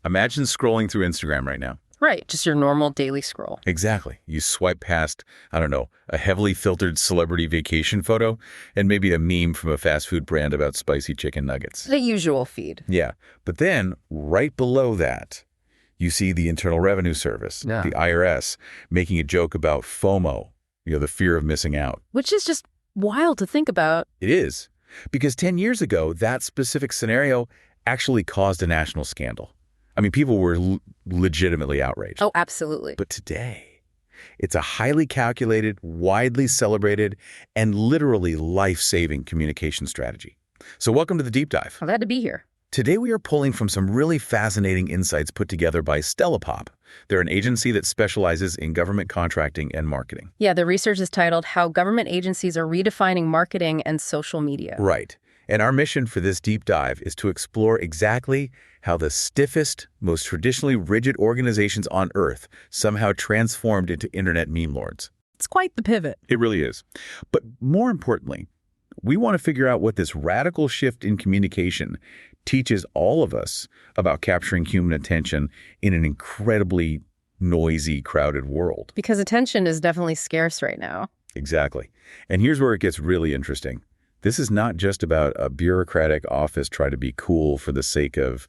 Imagine scrolling through Instagram right now. Right, just your normal daily scroll. Exactly. You swipe past, I don't know, a heavily filtered celebrity vacation photo and maybe a meme from a fast food brand about spicy chicken nuggets. The usual feed. Yeah. But then right below that, you see the Internal Revenue Service, Yeah. the IRS, making a joke about FOMO, the fear of missing out. Which is just wild to think about. It is. Because 10 years ago, that specific scenario actually caused a national scandal. I mean, people were legitimately outraged. Oh, absolutely. But today, it's a highly calculated, widely celebrated, and literally life-saving communication strategy. So welcome to the Deep Dive. I'm glad to be here. Today, we are pulling from some really fascinating insights put together by Stellapop. They're an agency that specializes in government contracting and marketing. Yeah, the research is titled How Government Agencies Are Redefining Marketing and Social Media. Right. And our mission for this deep dive is to explore exactly how the stiffest, most traditionally rigid organizations on Earth somehow transformed into internet meme lords. It's quite the pivot. It really is. But more importantly, we want to figure out what this radical shift in communication teaches all of us about capturing human attention in an incredibly noisy, crowded world. Because attention is definitely scarce right now. Exactly. And here's where it gets really interesting. This is not just about a bureaucratic office trying to be cool for the sake of,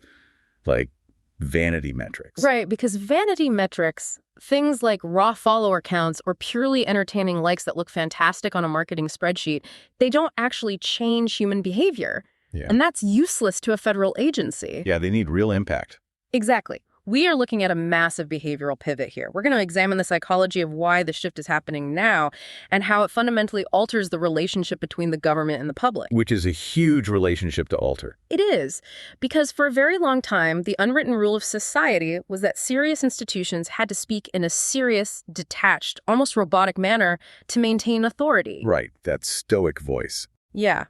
vanity metrics. Right, because vanity metrics, things like raw follower counts or purely entertaining likes that look fantastic on a marketing spreadsheet, they don't actually change human behavior. Yeah. And that's useless to a federal agency. Yeah, they need real impact. Exactly. We are looking at a massive behavioral pivot here. We're going to examine the psychology of why the shift is happening now and how it fundamentally alters the relationship between the government and the public. Which is a huge relationship to alter. It is, because for a very long time, the unwritten rule of society was that serious institutions had to speak in a serious, detached, almost robotic manner to maintain authority. Right, that stoic voice. Yeah.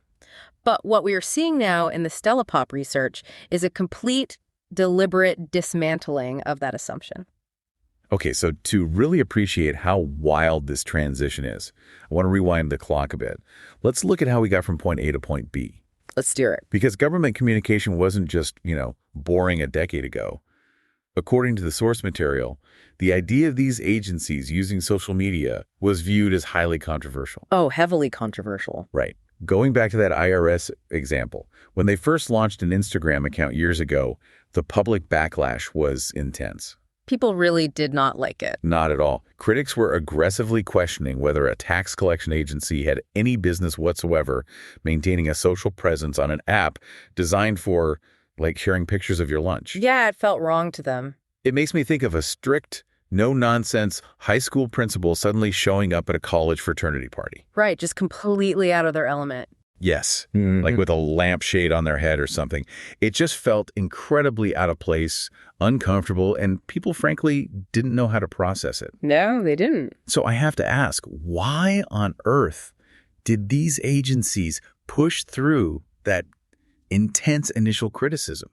But what we are seeing now in the Stellapop research is a complete, deliberate dismantling of that assumption. Okay, so to really appreciate how wild this transition is, I want to rewind the clock a bit. Let's look at how we got from point A to point B. Let's do it. Because government communication wasn't just, boring a decade ago. According to the source material, the idea of these agencies using social media was viewed as highly controversial. Oh, heavily controversial. Right. Going back to that IRS example, when they first launched an Instagram account years ago, the public backlash was intense. People really did not like it. Not at all. Critics were aggressively questioning whether a tax collection agency had any business whatsoever maintaining a social presence on an app designed for, sharing pictures of your lunch. Yeah, it felt wrong to them. It makes me think of a strict, no-nonsense high school principal suddenly showing up at a college fraternity party. Right, just completely out of their element. Yes, like with a lampshade on their head or something. It just felt incredibly out of place, uncomfortable, and people, frankly, didn't know how to process it. No, they didn't. So I have to ask, why on earth did these agencies push through that intense initial criticism?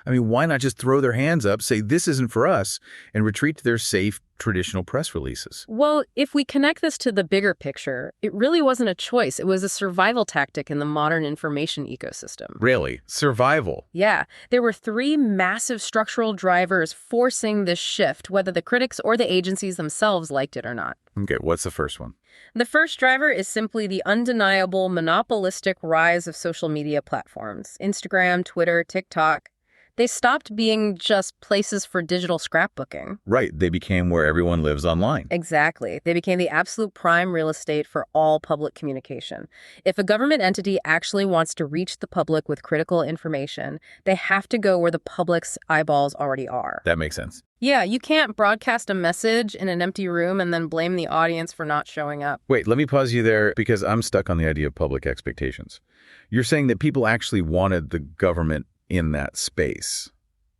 I mean, why not just throw their hands up, say this isn't for us, and retreat to their safe, traditional press releases? Well, if we connect this to the bigger picture, it really wasn't a choice. It was a survival tactic in the modern information ecosystem. Really? Survival? Yeah. There were three massive structural drivers forcing this shift, whether the critics or the agencies themselves liked it or not. Okay, what's the first one? The first driver is simply the undeniable monopolistic rise of social media platforms. Instagram, Twitter, TikTok. They stopped being just places for digital scrapbooking. Right. They became where everyone lives online. Exactly. They became the absolute prime real estate for all public communication. If a government entity actually wants to reach the public with critical information, they have to go where the public's eyeballs already are. That makes sense. Yeah, you can't broadcast a message in an empty room and then blame the audience for not showing up. Wait, let me pause you there because I'm stuck on the idea of public expectations. You're saying that people actually wanted the government in that space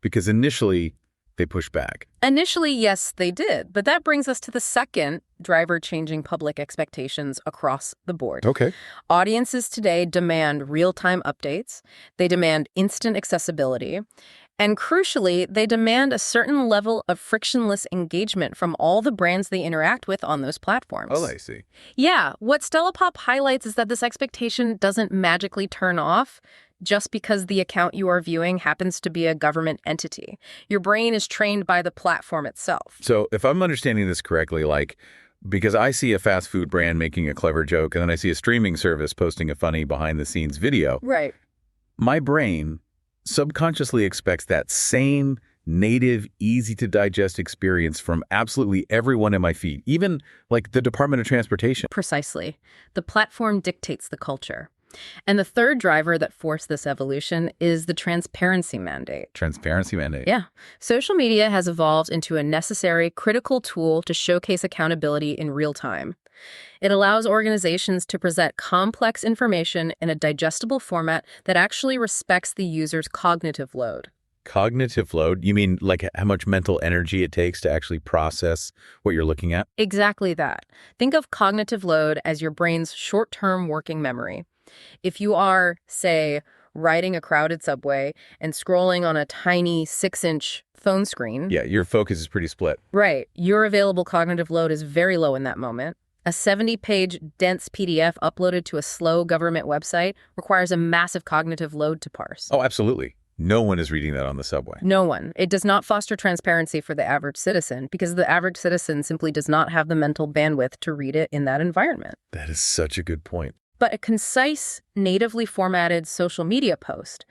because initially they pushed back. Initially, yes, they did. But that brings us to the second driver changing public expectations across the board. Okay. Audiences today demand real-time updates. They demand instant accessibility. And crucially, they demand a certain level of frictionless engagement from all the brands they interact with on those platforms. Oh, I see. Yeah, what Stellapop highlights is that this expectation doesn't magically turn off just because the account you are viewing happens to be a government entity. Your brain is trained by the platform itself. So if I'm understanding this correctly, like, because I see a fast food brand making a clever joke and then I see a streaming service posting a funny behind-the-scenes video, Right. my brain subconsciously expects that same native, easy-to-digest experience from absolutely everyone in my feed, even like the Department of Transportation. Precisely. The platform dictates the culture. And the third driver that forced this evolution is the transparency mandate. Transparency mandate. Yeah. Social media has evolved into a necessary, critical tool to showcase accountability in real time. It allows organizations to present complex information in a digestible format that actually respects the user's cognitive load. Cognitive load? You mean like how much mental energy it takes to actually process what you're looking at? Exactly that. Think of cognitive load as your brain's short-term working memory. If you are, say, riding a crowded subway and scrolling on a tiny 6-inch phone screen. Yeah, your focus is pretty split. Right. Your available cognitive load is very low in that moment. A 70-page dense PDF uploaded to a slow government website requires a massive cognitive load to parse. Oh, absolutely. No one is reading that on the subway. No one. It does not foster transparency for the average citizen because the average citizen simply does not have the mental bandwidth to read it in that environment. That is such a good point. But a concise, natively formatted social media post,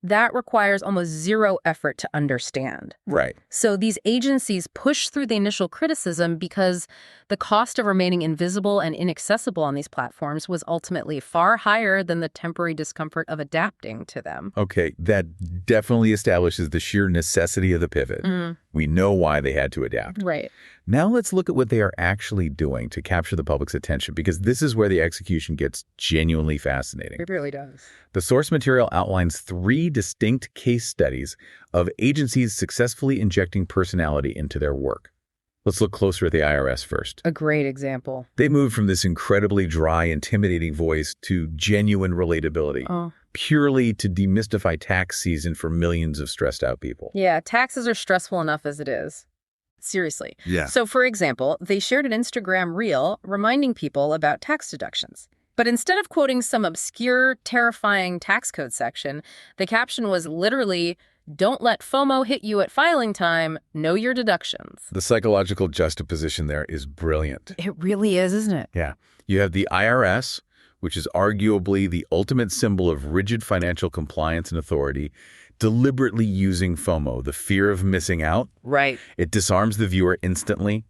that requires almost zero effort to understand. Right. So these agencies push through the initial criticism because the cost of remaining invisible and inaccessible on these platforms was ultimately far higher than the temporary discomfort of adapting to them. Okay, that definitely establishes the sheer necessity of the pivot. We know why they had to adapt. Right. Now let's look at what they are actually doing to capture the public's attention, because this is where the execution gets genuinely fascinating. It really does. The source material outlines 3 distinct case studies of agencies successfully injecting personality into their work. Let's look closer at the IRS first. A great example. They moved from this incredibly dry, intimidating voice to genuine relatability, purely to demystify tax season for millions of stressed out people. Yeah, taxes are stressful enough as it is. Seriously. Yeah. So, for example, they shared an Instagram reel reminding people about tax deductions. But instead of quoting some obscure, terrifying tax code section, the caption was literally, "Don't let FOMO hit you at filing time. Know your deductions." The psychological juxtaposition there is brilliant. It really is, isn't it? Yeah. You have the IRS, which is arguably the ultimate symbol of rigid financial compliance and authority, deliberately using FOMO, the fear of missing out. Right. It disarms the viewer instantly.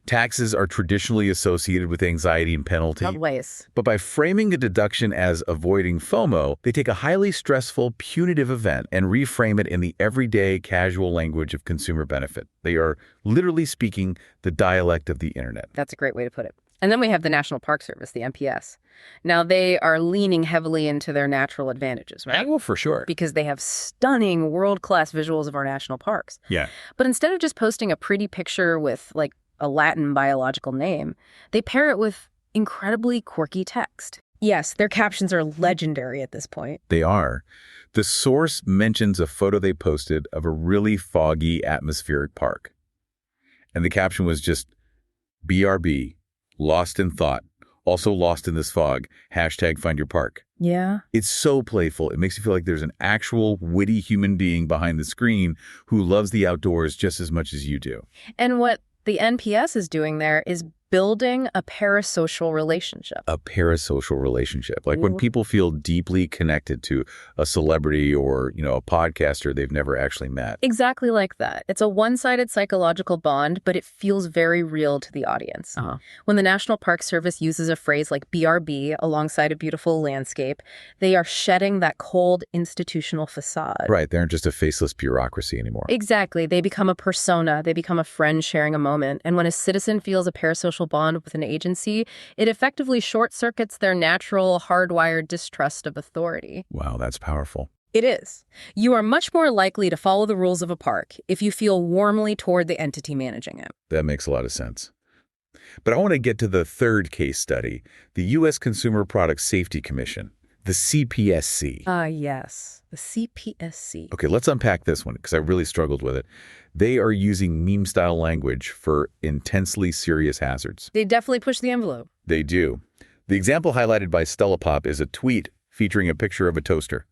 Taxes are traditionally associated with anxiety and penalty. Always. But by framing a deduction as avoiding FOMO, they take a highly stressful, punitive event and reframe it in the everyday, casual language of consumer benefit. They are literally speaking the dialect of the internet. That's a great way to put it. And then we have the National Park Service, the NPS. Now, they are leaning heavily into their natural advantages, right? Well, for sure. Because they have stunning world-class visuals of our national parks. Yeah. But instead of just posting a pretty picture with, like, a Latin biological name, they pair it with incredibly quirky text. Yes, their captions are legendary at this point. They are. The source mentions a photo they posted of a really foggy atmospheric park. And the caption was just, BRB, lost in thought, also lost in this fog, hashtag find your park. Yeah. It's so playful. It makes you feel like there's an actual witty human being behind the screen who loves the outdoors just as much as you do. And what the NPS is doing there is building a parasocial relationship. A parasocial relationship. Like when people feel deeply connected to a celebrity or, a podcaster they've never actually met. Exactly like that. It's a one-sided psychological bond, but it feels very real to the audience. When the National Park Service uses a phrase like BRB alongside a beautiful landscape, they are shedding that cold institutional facade. Right. They aren't just a faceless bureaucracy anymore. Exactly. They become a persona. They become a friend sharing a moment. And when a citizen feels a parasocial bond with an agency, it effectively short-circuits their natural, hardwired distrust of authority. Wow, that's powerful. It is. You are much more likely to follow the rules of a park if you feel warmly toward the entity managing it. That makes a lot of sense. But I want to get to the third case study, the U.S. Consumer Product Safety Commission, the CPSC. Yes, the CPSC. Okay, let's unpack this one because I really struggled with it. They are using meme-style language for intensely serious hazards. They definitely push the envelope. They do. The example highlighted by Stella Pop is a tweet featuring a picture of a toaster.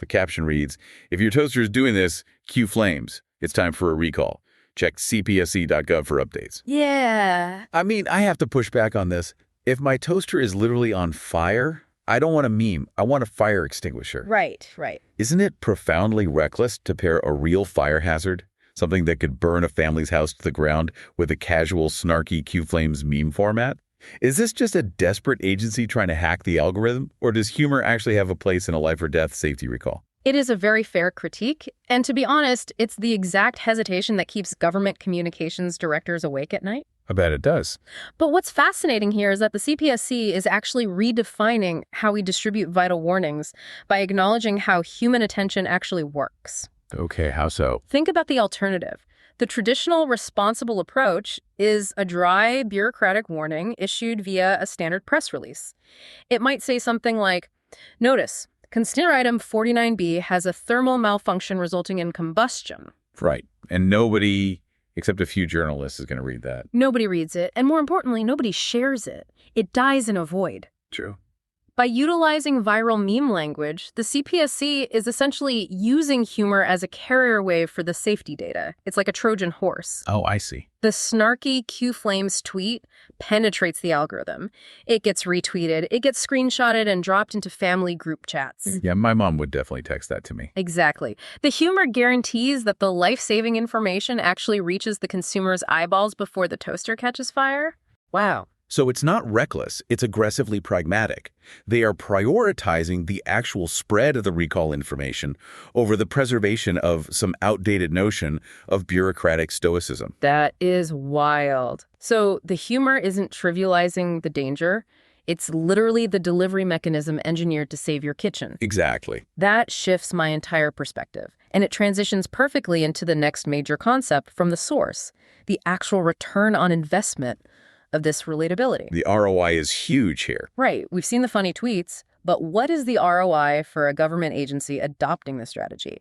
The caption reads, "If your toaster is doing this, cue flames. It's time for a recall. Check cpsc.gov for updates." Yeah. I mean, I have to push back on this. If my toaster is literally on fire, I don't want a meme. I want a fire extinguisher. Right, right. Isn't it profoundly reckless to pair a real fire hazard, something that could burn a family's house to the ground, with a casual, snarky Q-Flames meme format? Is this just a desperate agency trying to hack the algorithm, or does humor actually have a place in a life-or-death safety recall? It is a very fair critique, and to be honest, it's the exact hesitation that keeps government communications directors awake at night. I bet it does. But what's fascinating here is that the CPSC is actually redefining how we distribute vital warnings by acknowledging how human attention actually works. Okay, how so? Think about the alternative. The traditional responsible approach is a dry, bureaucratic warning issued via a standard press release. It might say something like, "Notice, consider item 49B has a thermal malfunction resulting in combustion." Right. And nobody, except a few journalists, is going to read that. Nobody reads it, and more importantly, nobody shares it. It dies in a void. True. By utilizing viral meme language, the CPSC is essentially using humor as a carrier wave for the safety data. It's like a Trojan horse. Oh, I see. The snarky Q-Flames tweet penetrates the algorithm. It gets retweeted, it gets screenshotted and dropped into family group chats. Yeah, my mom would definitely text that to me. Exactly. The humor guarantees that the life-saving information actually reaches the consumer's eyeballs before the toaster catches fire. Wow. So it's not reckless, it's aggressively pragmatic. They are prioritizing the actual spread of the recall information over the preservation of some outdated notion of bureaucratic stoicism. That is wild. So the humor isn't trivializing the danger. It's literally the delivery mechanism engineered to save your kitchen. Exactly. That shifts my entire perspective. And it transitions perfectly into the next major concept from the source, the actual return on investment of this relatability. The ROI is huge here. Right. We've seen the funny tweets, but what is the ROI for a government agency adopting this strategy?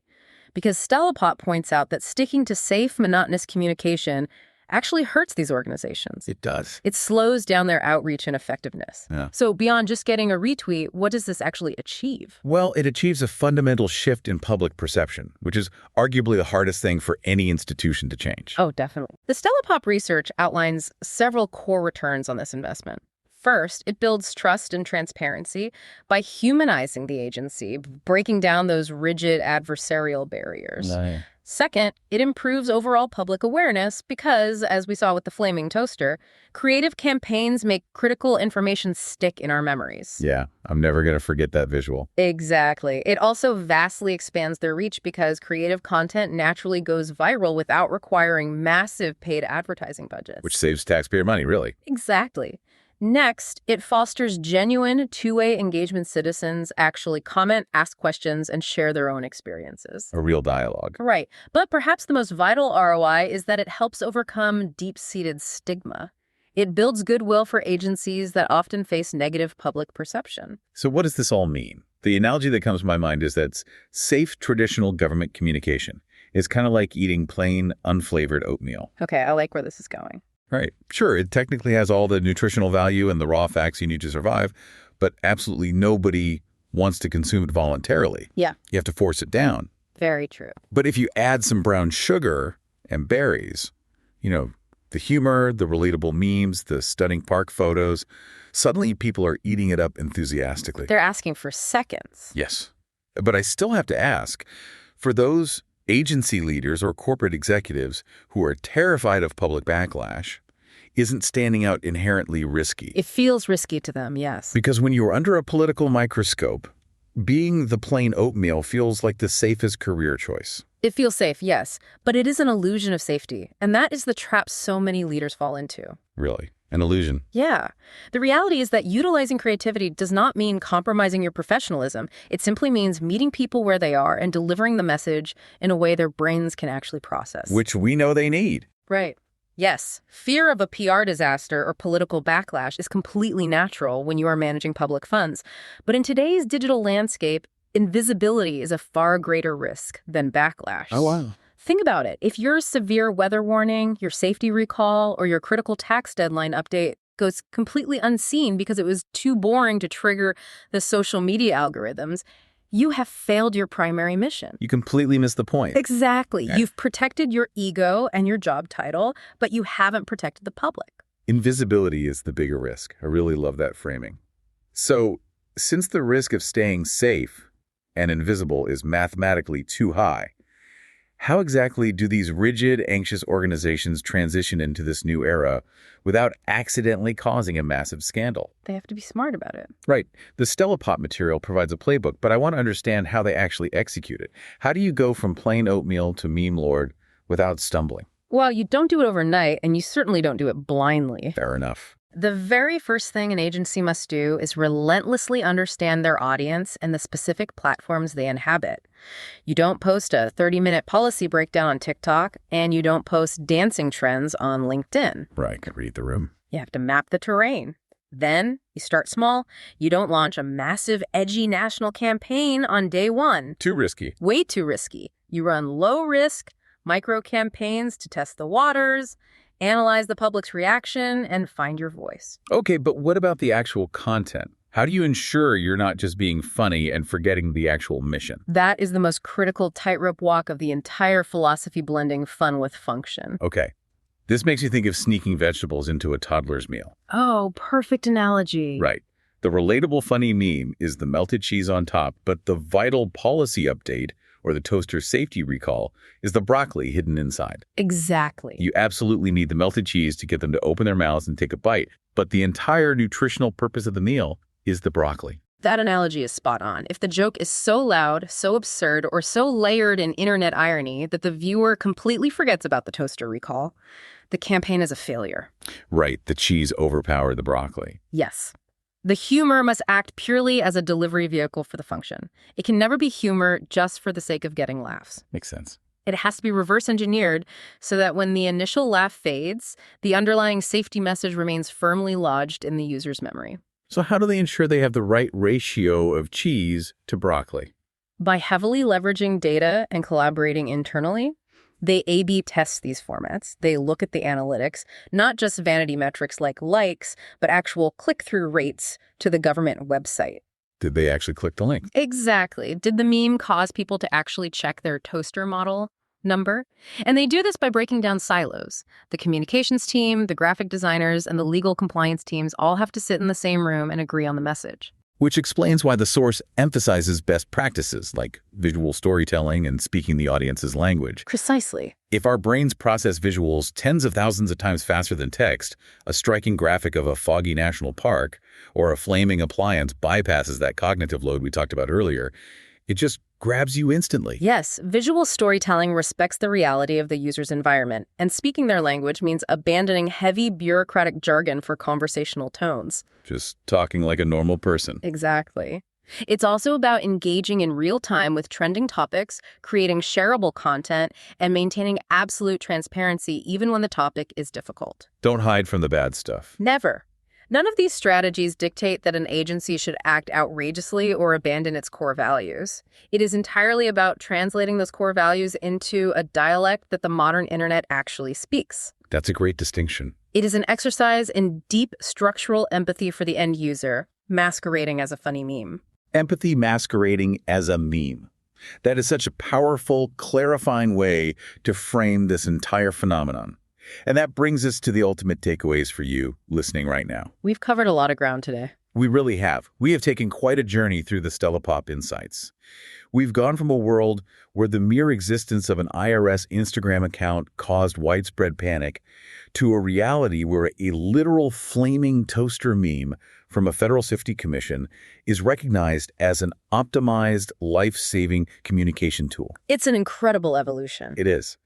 Because Stella Pott points out that sticking to safe, monotonous communication actually hurts these organizations. It does. It slows down their outreach and effectiveness. Yeah. So beyond just getting a retweet, what does this actually achieve? Well, it achieves a fundamental shift in public perception, which is arguably the hardest thing for any institution to change. Oh, definitely. The Stella Pop research outlines several core returns on this investment. First, it builds trust and transparency by humanizing the agency, breaking down those rigid adversarial barriers. Second, it improves overall public awareness because, as we saw with the flaming toaster, creative campaigns make critical information stick in our memories. Yeah, I'm never going to forget that visual. Exactly. It also vastly expands their reach because creative content naturally goes viral without requiring massive paid advertising budgets. Which saves taxpayer money, really. Exactly. Next, it fosters genuine two-way engagement. Citizens actually comment, ask questions, and share their own experiences. A real dialogue. Right. But perhaps the most vital ROI is that it helps overcome deep-seated stigma. It builds goodwill for agencies that often face negative public perception. So what does this all mean? The analogy that comes to my mind is that safe traditional government communication is kind of like eating plain, unflavored oatmeal. Okay, I like where this is going. Right. Sure, it technically has all the nutritional value and the raw facts you need to survive, but absolutely nobody wants to consume it voluntarily. Yeah. You have to force it down. Very true. But if you add some brown sugar and berries, the humor, the relatable memes, the stunning park photos, suddenly people are eating it up enthusiastically. They're asking for seconds. Yes. But I still have to ask, for those agency leaders or corporate executives who are terrified of public backlash, isn't standing out inherently risky? It feels risky to them, yes. Because when you're under a political microscope, being the plain oatmeal feels like the safest career choice. It feels safe, yes, but it is an illusion of safety, and that is the trap so many leaders fall into. Really? An illusion? Yeah. The reality is that utilizing creativity does not mean compromising your professionalism. It simply means meeting people where they are and delivering the message in a way their brains can actually process. Which we know they need. Right. Yes, fear of a PR disaster or political backlash is completely natural when you are managing public funds. But in today's digital landscape, invisibility is a far greater risk than backlash. Oh, wow. Think about it. If your severe weather warning, your safety recall, or your critical tax deadline update goes completely unseen because it was too boring to trigger the social media algorithms, you have failed your primary mission. You completely missed the point. Exactly. Okay. You've protected your ego and your job title, but you haven't protected the public. Invisibility is the bigger risk. I really love that framing. So, since the risk of staying safe and invisible is mathematically too high, how exactly do these rigid, anxious organizations transition into this new era without accidentally causing a massive scandal? They have to be smart about it. Right. The Stella Pop material provides a playbook, but I want to understand how they actually execute it. How do you go from plain oatmeal to meme lord without stumbling? Well, you don't do it overnight, and you certainly don't do it blindly. Fair enough. The very first thing an agency must do is relentlessly understand their audience and the specific platforms they inhabit. You don't post a 30-minute policy breakdown on TikTok, and you don't post dancing trends on LinkedIn. Right. Can read the room. You have to map the terrain. Then you start small. You don't launch a massive, edgy national campaign on day one. Too risky. Way too risky. You run low-risk, micro campaigns to test the waters, analyze the public's reaction, and find your voice. Okay, but what about the actual content? How do you ensure you're not just being funny and forgetting the actual mission? That is the most critical tightrope walk of the entire philosophy blending fun with function. Okay. This makes you think of sneaking vegetables into a toddler's meal. Oh, perfect analogy. Right. The relatable funny meme is the melted cheese on top, but the vital policy update, or the toaster safety recall, is the broccoli hidden inside. Exactly. You absolutely need the melted cheese to get them to open their mouths and take a bite, but the entire nutritional purpose of the meal is the broccoli. That analogy is spot on. If the joke is so loud, so absurd, or so layered in internet irony that the viewer completely forgets about the toaster recall, the campaign is a failure. Right, the cheese overpowered the broccoli. Yes. The humor must act purely as a delivery vehicle for the function. It can never be humor just for the sake of getting laughs. Makes sense. It has to be reverse engineered so that when the initial laugh fades, the underlying safety message remains firmly lodged in the user's memory. So how do they ensure they have the right ratio of cheese to broccoli? By heavily leveraging data and collaborating internally, they A/B test these formats. They look at the analytics, not just vanity metrics like likes, but actual click-through rates to the government website. Did they actually click the link? Exactly. Did the meme cause people to actually check their toaster model number? And they do this by breaking down silos. The communications team, the graphic designers, and the legal compliance teams all have to sit in the same room and agree on the message. Which explains why the source emphasizes best practices like visual storytelling and speaking the audience's language. Precisely. If our brains process visuals tens of thousands of times faster than text, a striking graphic of a foggy national park or a flaming appliance bypasses that cognitive load we talked about earlier. It just grabs you instantly. Yes, visual storytelling respects the reality of the user's environment, and speaking their language means abandoning heavy bureaucratic jargon for conversational tones. Just talking like a normal person. Exactly. It's also about engaging in real time with trending topics, creating shareable content, and maintaining absolute transparency even when the topic is difficult. Don't hide from the bad stuff. Never. None of these strategies dictate that an agency should act outrageously or abandon its core values. It is entirely about translating those core values into a dialect that the modern internet actually speaks. That's a great distinction. It is an exercise in deep structural empathy for the end user, masquerading as a funny meme. Empathy masquerading as a meme. That is such a powerful, clarifying way to frame this entire phenomenon. And that brings us to the ultimate takeaways for you listening right now. We've covered a lot of ground today. We really have. We have taken quite a journey through the Stella Pop insights. We've gone from a world where the mere existence of an IRS Instagram account caused widespread panic to a reality where a literal flaming toaster meme from a federal safety commission is recognized as an optimized, life-saving communication tool. It's an incredible evolution. It is.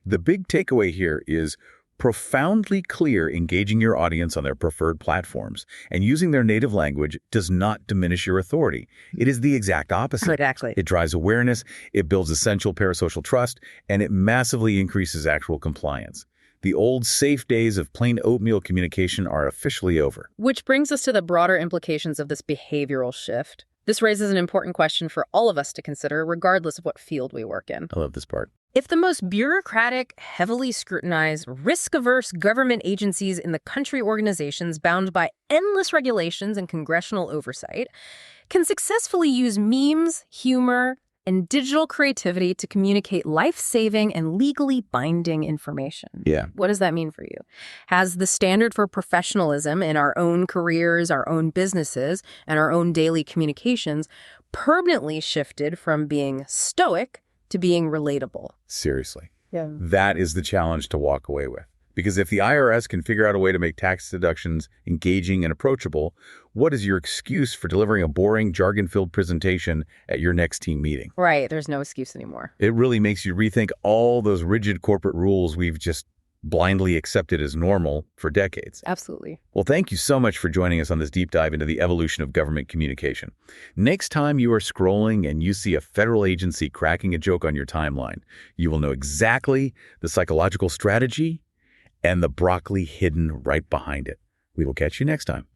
The big takeaway here is profoundly clear engaging your audience on their preferred platforms and using their native language does not diminish your authority. It is the exact opposite. Exactly. It drives awareness, it builds essential parasocial trust, and it massively increases actual compliance. The old safe days of plain oatmeal communication are officially over. Which brings us to the broader implications of this behavioral shift. This raises an important question for all of us to consider, regardless of what field we work in. I love this part. If the most bureaucratic, heavily scrutinized, risk-averse government agencies in the country organizations bound by endless regulations and congressional oversight can successfully use memes, humor, and digital creativity to communicate life-saving and legally binding information. Yeah. What does that mean for you? Has the standard for professionalism in our own careers, our own businesses, and our own daily communications permanently shifted from being stoic to being relatable? Seriously. Yeah. That is the challenge to walk away with. Because if the IRS can figure out a way to make tax deductions engaging and approachable, what is your excuse for delivering a boring, jargon-filled presentation at your next team meeting? Right. There's no excuse anymore. It really makes you rethink all those rigid corporate rules we've just blindly accepted as normal for decades. Absolutely. Well, thank you so much for joining us on this deep dive into the evolution of government communication. Next time you are scrolling and you see a federal agency cracking a joke on your timeline, you will know exactly the psychological strategy and the broccoli hidden right behind it. We will catch you next time.